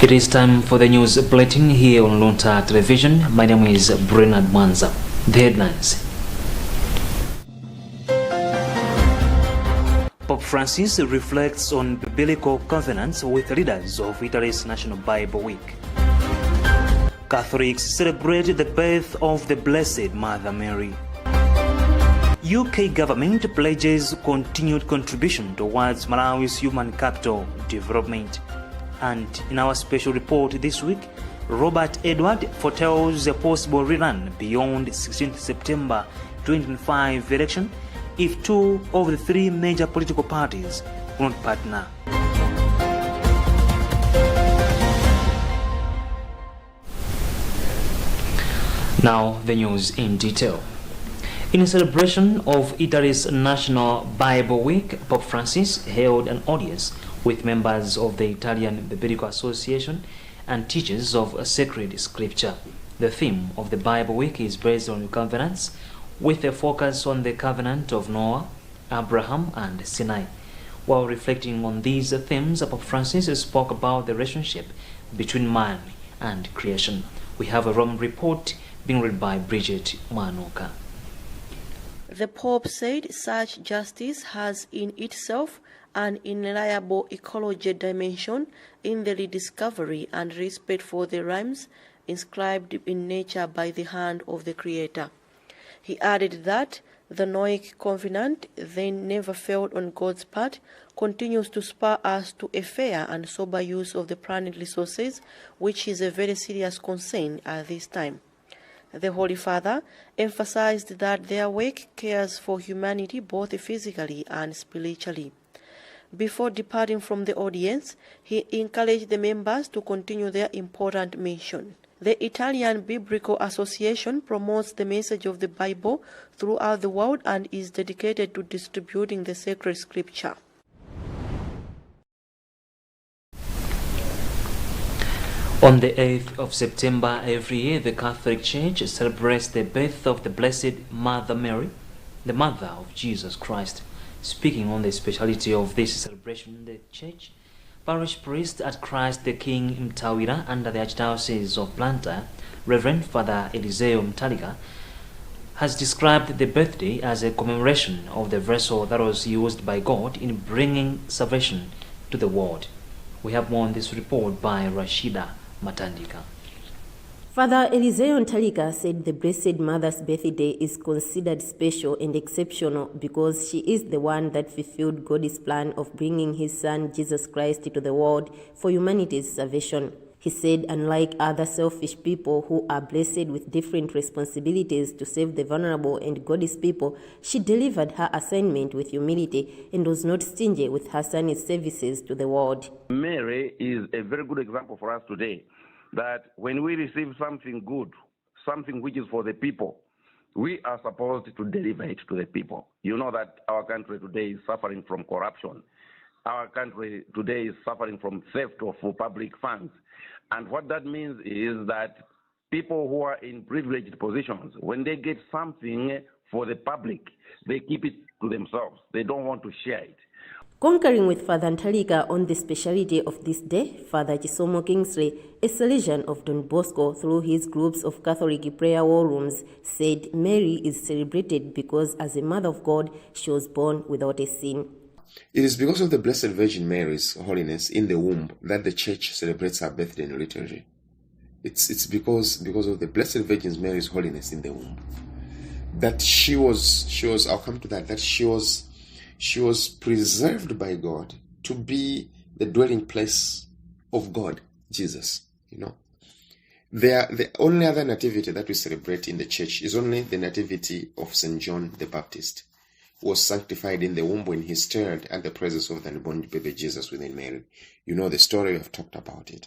It is time for the news bulletin here on Luntha Television. My name is Bernard Mwanza. The headlines. Pope Francis reflects on biblical covenants with leaders of Italy's National Bible Week. Catholics celebrate the birth of the Blessed Mother Mary. UK government pledges continued contribution towards Malawi's human capital development. And in our special report this week, Robert Edward foretells a possible rerun beyond 16th September 2025 election if two of the three major political parties will not partner. Now the news in detail. In celebration of Italy's National Bible Week, Pope Francis held an audience with members of the Italian Biblical Association and teachers of sacred scripture. The theme of the Bible Week is based on covenants, with a focus on the covenant of Noah, Abraham, and Sinai. While reflecting on these themes, Pope Francis spoke about the relationship between man and creation. We have a Rome report being read by Bridget Manuka. The Pope said such justice has in itself an inalienable ecology dimension in the rediscovery and respect for the rhymes inscribed in nature by the hand of the Creator. He added that the Noahic covenant, then never failed on God's part, continues to spur us to a fair and sober use of the planet resources, which is a very serious concern at this time. The Holy Father emphasized that their work cares for humanity both physically and spiritually. Before departing from the audience, he encouraged the members to continue their important mission. The Italian Biblical Association promotes the message of the Bible throughout the world and is dedicated to distributing the sacred scripture. On the 8th of September every year, the Catholic Church celebrates the birth of the Blessed Mother Mary, the Mother of Jesus Christ. Speaking on the speciality of this celebration, the Church Parish Priest at Christ the King Mtawira under the Archdiocese of Luntha, Reverend Father Eliseo Mtaliga, has described the birthday as a commemoration of the vessel that was used by God in bringing salvation to the world. We have more on this report by Rashida Matandika. Father Eliseo Ntalika said the Blessed Mother's birthday is considered special and exceptional because she is the one that fulfilled God's plan of bringing his son Jesus Christ to the world for humanity's salvation. He said, unlike other selfish people who are blessed with different responsibilities to save the vulnerable and God's people, she delivered her assignment with humility and was not stingy with her son's services to the world. Mary is a very good example for us today, that when we receive something good, something which is for the people, we are supposed to deliver it to the people. You know that our country today is suffering from corruption. Our country today is suffering from theft of public funds. And what that means is that people who are in privileged positions, when they get something for the public, they keep it to themselves. They don't want to share it. Concurring with Father Ntalika on the speciality of this day, Father Chisomo Kingsley, a Salesian of Don Bosco through his groups of Catholic prayer war rooms, said Mary is celebrated because as a mother of God, she was born without a sin. It is because of the Blessed Virgin Mary's holiness in the womb that the Church celebrates her birthday in liturgy. It's because of the Blessed Virgin Mary's holiness in the womb that she was. I'll come to that she was preserved by God to be the dwelling place of God, Jesus. You know, the only other nativity that we celebrate in the Church is only the nativity of St. John the Baptist, who was sanctified in the womb when he stirred at the presence of the newborn baby Jesus within Mary. You know the story, we have talked about it.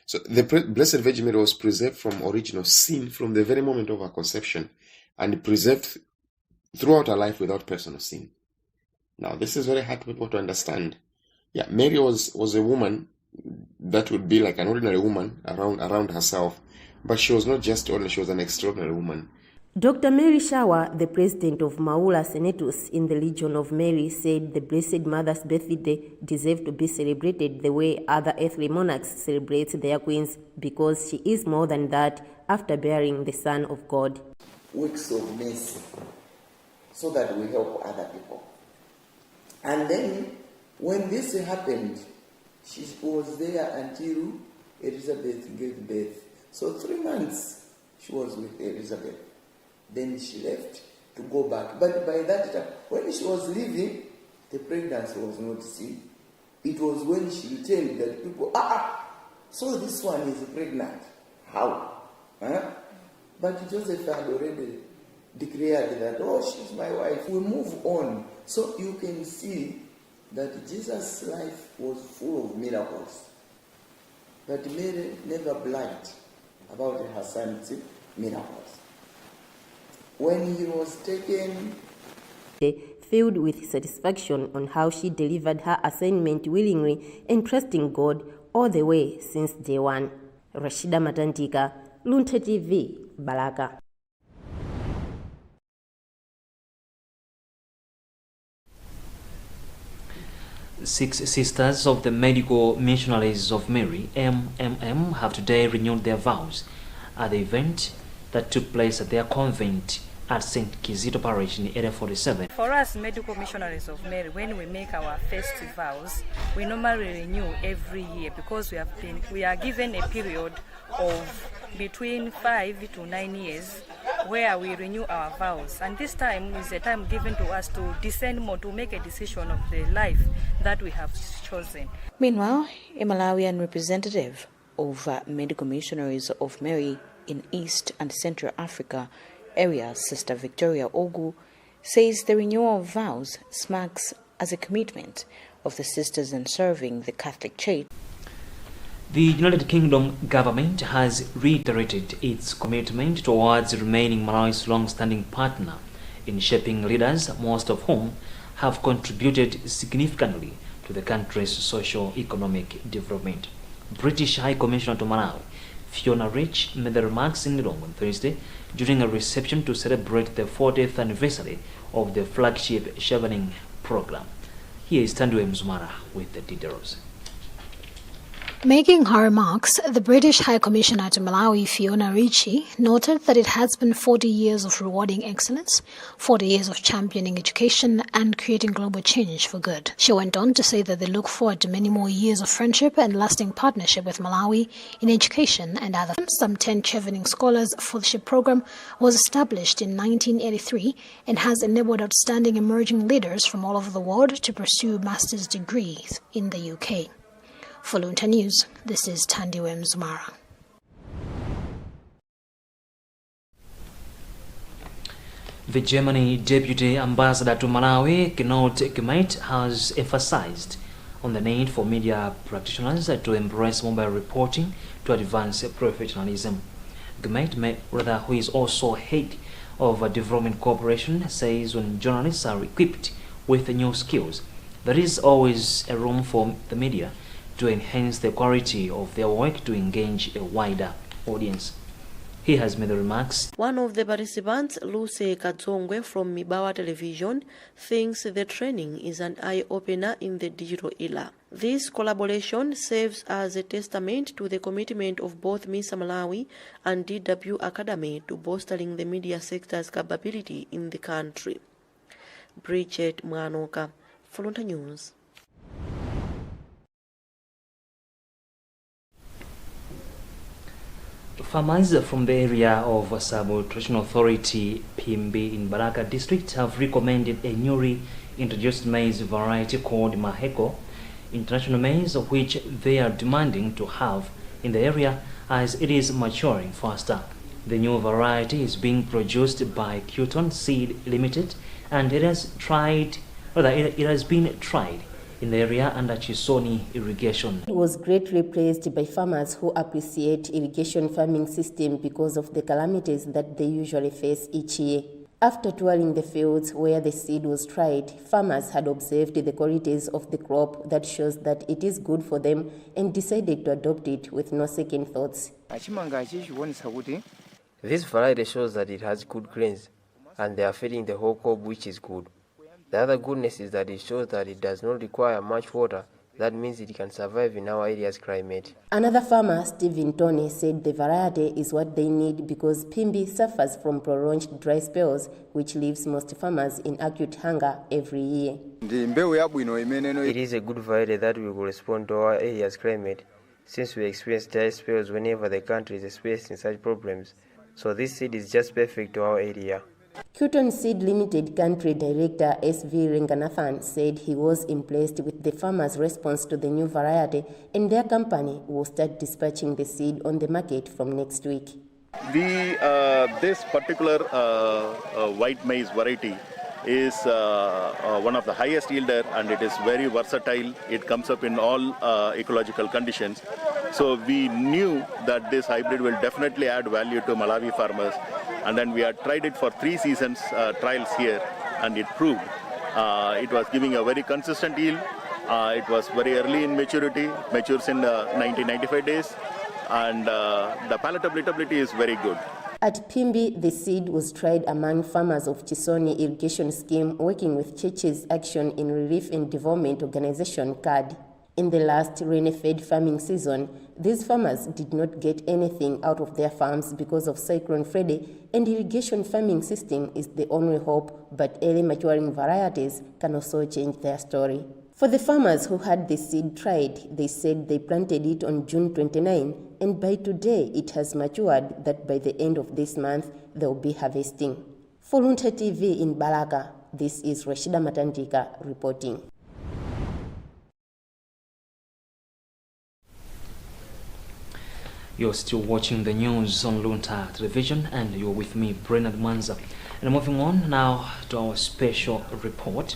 So the Blessed Virgin Mary was preserved from original sin from the very moment of her conception, and preserved throughout her life without personal sin. Now, this is very hard for people to understand. Yeah, Mary was a woman that would be like an ordinary woman around herself, but she was not just ordinary, she was an extraordinary woman. Dr. Mary Shawa, the president of Maula Senatus in the Legion of Mary, said the Blessed Mother's birthday deserves to be celebrated the way other earthly monarchs celebrate their queens, because she is more than that after bearing the Son of God. Works of mercy, so that we help other people. And then, when this happened, she was there until Elizabeth gave birth. So 3 months she was with Elizabeth. Then she left to go back. But by that time, when she was leaving, the pregnancy was not seen. It was when she returned that people, so this one is pregnant. How? Huh? But Joseph had already declared that, she's my wife. We move on. So you can see that Jesus' life was full of miracles. But Mary never bragged about her son's miracles. When he was taken, filled with satisfaction on how she delivered her assignment willingly and trusting God all the way since day one. Rashida Matantika, Luntha TV, Baraka. Six Sisters of the Medical Missionaries of Mary, MMM, have today renewed their vows at the event that took place at their convent at St. Kizito Parish in Area 47. For us, Medical Missionaries of Mary, when we make our first vows, we normally renew every year because we are given a period of between 5 to 9 years where we renew our vows. And this time is a time given to us to discern more, to make a decision of the life that we have chosen. Meanwhile, a Malawian representative of Medical Missionaries of Mary in East and Central Africa area, Sister Victoria Ogu, says the renewal of vows marks as a commitment of the sisters in serving the Catholic Church. The United Kingdom government has reiterated its commitment towards remaining Malawi's long-standing partner in shaping leaders, most of whom have contributed significantly to the country's socio-economic development. British High Commissioner to Malawi, Fiona Rich, made the remarks in London on Thursday during a reception to celebrate the 40th anniversary of the flagship chevening program. Here is Tandu Mzumara with the details. Making her remarks, the British High Commissioner to Malawi, Fiona Ricci, noted that it has been 40 years of rewarding excellence, 40 years of championing education and creating global change for good. She went on to say that they look forward to many more years of friendship and lasting partnership with Malawi in education and other. Some 10 Chevening Scholars Fellowship Program was established in 1983 and has enabled outstanding emerging leaders from all over the world to pursue master's degrees in the UK. For Luntha News, this is Tandiwe Mzumara. The Germany Deputy Ambassador to Malawi, Knut Gmeit, has emphasized on the need for media practitioners to embrace mobile reporting to advance professionalism. Gmeit, who is also head of a development corporation, says when journalists are equipped with new skills, there is always a room for the media to enhance the quality of their work to engage a wider audience. He has made the remarks. One of the participants, Luce Kadzongwe from Mibawa Television, thinks the training is an eye-opener in the digital era. This collaboration serves as a testament to the commitment of both Misa Malawi and DW Academy to bolstering the media sector's capability in the country. Bridget Mwanoka, for Luntha News. Farmers from the area of Sabo Traditional Authority Pimbi in Baraka district have recommended a newly introduced maize variety called Maheko International Maize, which they are demanding to have in the area as it is maturing faster. The new variety is being produced by Cuton Seed Limited, and it has been tried in the under under Chisoni irrigation. It was greatly praised by farmers who appreciate irrigation farming system because of the calamities that they usually face each year. After touring the fields where the seed was tried, farmers had observed the qualities of the crop that shows that it is good for them and decided to adopt it with no second thoughts. This variety shows that it has good grains, and they are feeding the whole crop, which is good. The other goodness is that it shows that it does not require much water. That means it can survive in our area's climate. Another farmer, Stephen Tony, said the variety is what they need because Pimbi suffers from prolonged dry spells, which leaves most farmers in acute hunger every year. It is a good variety that will correspond to our area's climate, since we experience dry spells whenever the country is experiencing such problems. So this seed is just perfect to our area. Kuton Seed Limited Country Director S.V. Renganathan said he was impressed with the farmers' response to the new variety, and their company will start dispatching the seed on the market from next week. This particular white maize variety is one of the highest yielder, and it is very versatile. It comes up in all ecological conditions. So we knew that this hybrid will definitely add value to Malawi farmers. And then we had tried it for 3 seasons trials here, and it proved. It was giving a very consistent yield. It was very early in maturity, matures in 90-95 days, and the palatability is very good. At Pimbi, the seed was tried among farmers of Chisoni Irrigation Scheme working with Churches Action in Relief and Development Organization, CAD. In the last rainy-fed farming season, these farmers did not get anything out of their farms because of Cyclone Freddy, and irrigation farming system is the only hope, but early maturing varieties can also change their story. For the farmers who had the seed tried, they said they planted it on June 29, and by today it has matured that by the end of this month they'll be harvesting. For Luntha TV in Balaka, this is Rashida Matantika reporting. You're still watching the news on Luntha Television, and you're with me, Bernard Manza. And moving on now to our special report.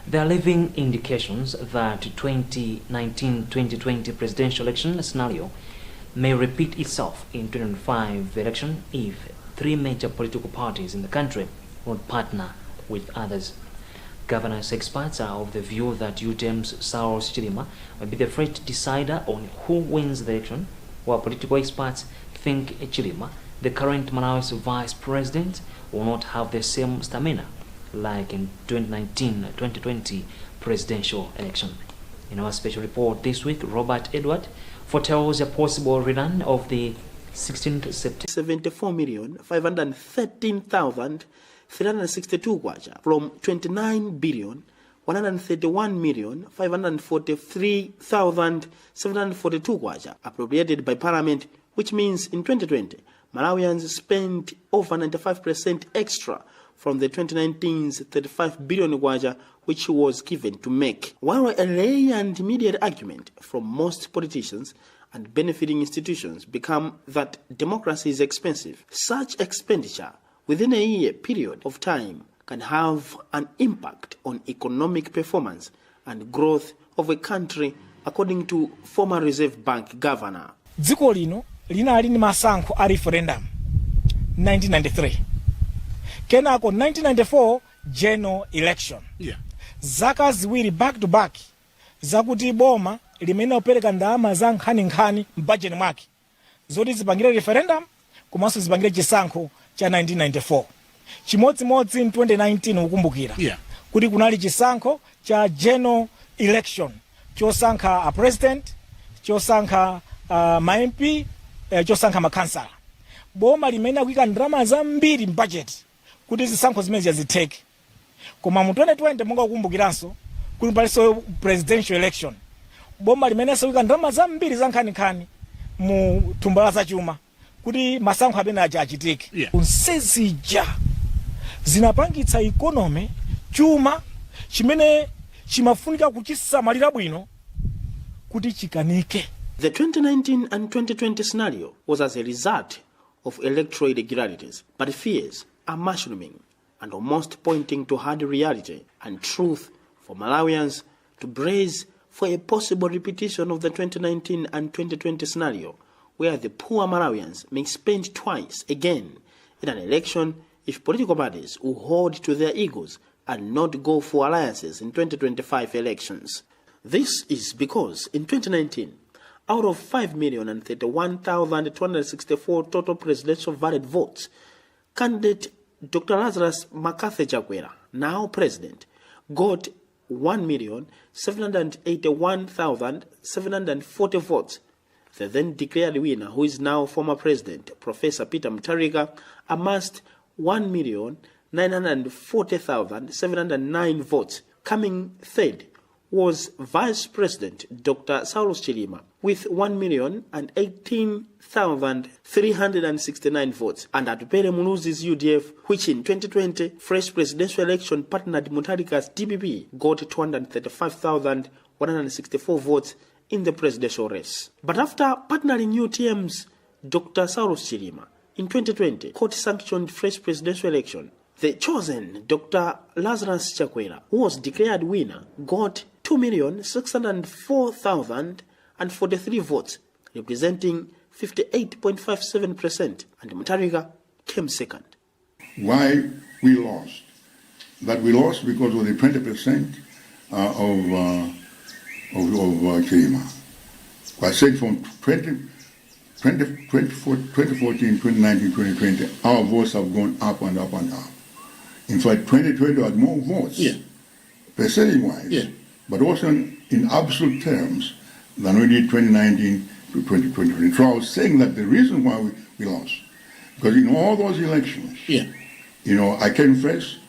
There are living indications that 2019-2020 presidential election scenario may repeat itself in 2025 election if 3 major political parties in the country won't partner with others. Governance experts are of the view that UTM's Saulos Chilima will be the first decider on who wins the election, while political experts think Chilima, the current Malawi's vice president, will not have the same stamina like in 2019-2020 presidential election. In our special report this week, Robert Edward foretells a possible rerun of the 16th September 74,513,362 kwacha from 29,131,543,742 kwacha appropriated by Parliament, which means in 2020 Malawians spent over 95% extra from the 2019's 35 billion kwacha which was given to make. While a lay and immediate argument from most politicians and benefiting institutions become that democracy is expensive, such expenditure within a year period of time can have an impact on economic performance and growth of a country, according to former Reserve Bank Governor. Dziko lino linali ni masankho a referendum 1993. Kenako 1994 general election. Zaka ziwiri back to back zakuti boma limene opereka ndalama za nkhani mbajeni mwake zoti zipangire referendum komanso zipangire chisankho cha 1994. Chimodzimodzi in 2019 ukumbukira kuti kunali chisankho cha general election chosankha a president, chosankha ma MP, chosankha makansala. Boma limene akuika ndalama zambiri mbudget kuti zisankho zimene zitheke. Koma mu 2020 monga ukumbukiranso kuli paliso presidential election. Boma limene akuika ndalama zambiri za nkhani mu tumbala za chuma kuti masankho amene achitike. Unsezija zinapangitsa economy chuma chimene chimafunika kuchisamalira bwino kuti chikanike. The 2019 and 2020 scenario was as a result of electoral irregularities, but fears are mushrooming and almost pointing to hard reality and truth for Malawians to brace for a possible repetition of the 2019 and 2020 scenario, where the poor Malawians may spend twice again in an election if political parties will hold to their egos and not go for alliances in 2025 elections. This is because in 2019, out of 5,031,264 total presidential valid votes, candidate Dr. Lazarus Makathi Chakwera, now president, got 1,781,740 votes. The then declared winner, who is now former president, Professor Peter Mutharika, amassed 1,940,709 votes. Coming third was Vice President Dr. Saulus Chilima with 1,018,369 votes, and Atupele Muluzi's UDF, which in 2020 fresh presidential election partnered Mutharika's DPP, got 235,164 votes in the presidential race. But after partnering UTM's Dr. Saulus Chilima in 2020, court-sanctioned fresh presidential election, the chosen Dr. Lazarus Chakwera, who was declared winner, got 2,604,043 votes, representing 58.57%, and Mutharika came second. Why we lost? That we lost because of the 20% of Chilima. I said from 2014, 2019, 2020, our votes have gone up and up and up. In fact, 2020 had more votes, percentage-wise, but also in absolute terms than we did 2019 to 2020. So I was saying that the reason why we lost, because in all those elections, I came first.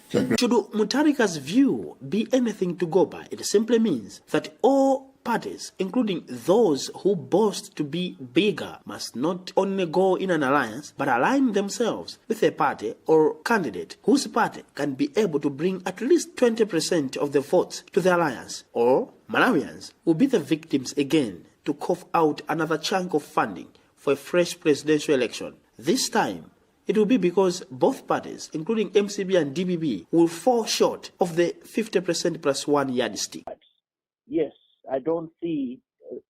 Should Mutharika's view be anything to go by, it simply means that all parties, including those who boast to be bigger, must not only go in an alliance, but align themselves with a party or candidate whose party can be able to bring at least 20% of the votes to the alliance, or Malawians will be the victims again to cough out another chunk of funding for a fresh presidential election. This time, it will be because both parties, including MCB and DBB, will fall short of the 50% plus one yardstick. Yes, I don't see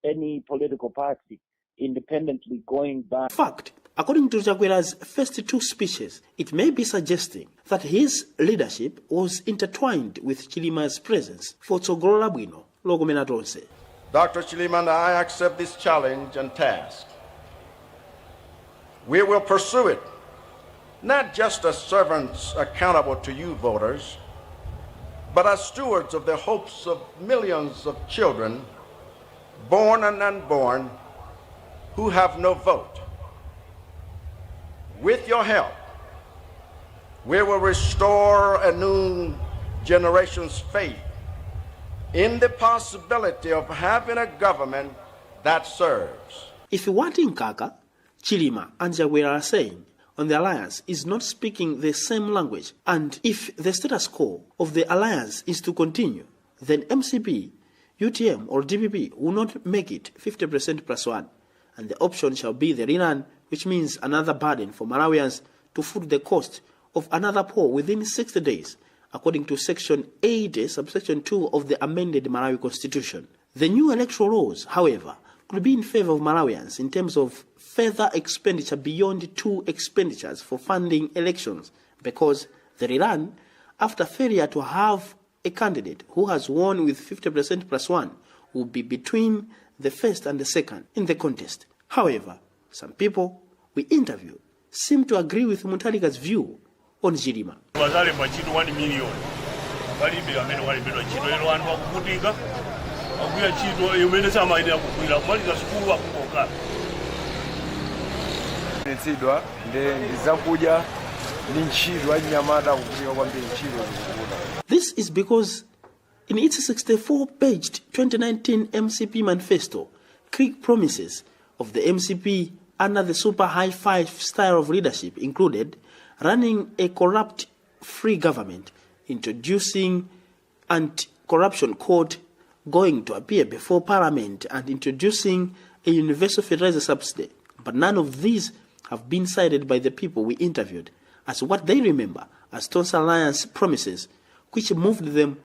any political party independently going back. In fact, according to Chakwera's first two speeches, it may be suggesting that his leadership was intertwined with Chilima's presence. For Tsogolo Labwino, Logomena Tonse. Dr. Chilima and I accept this challenge and task. We will pursue it, not just as servants accountable to you voters, but as stewards of the hopes of millions of children, born and unborn, who have no vote. With your help, we will restore a new generation's faith in the possibility of having a government that serves. If wanting Kaka, Chilima and Chakwera are saying on the alliance is not speaking the same language, and if the status quo of the alliance is to continue, then MCP, UTM or DPP will not make it 50% plus one, and the option shall be the rerun, which means another burden for Malawians to foot the cost of another poll within 60 days, according to Section 80, subsection 2 of the amended Malawi Constitution. The new electoral laws, however, could be in favor of Malawians in terms of further expenditure beyond two expenditures for funding elections, because the rerun, after failure to have a candidate who has won with 50% plus one, will be between the first and the second in the contest. However, some people we interviewed seem to agree with Mutharika's view on Chilima. This is because in its 64-paged 2019 MCP manifesto, Creek promises of the MCP under the super high-five style of leadership included running a corrupt-free government, introducing anti-corruption court, going to appear before Parliament, and introducing a universal fertilizer subsidy. But none of these have been cited by the people we interviewed as what they remember as Tonsa Alliance promises, which moved them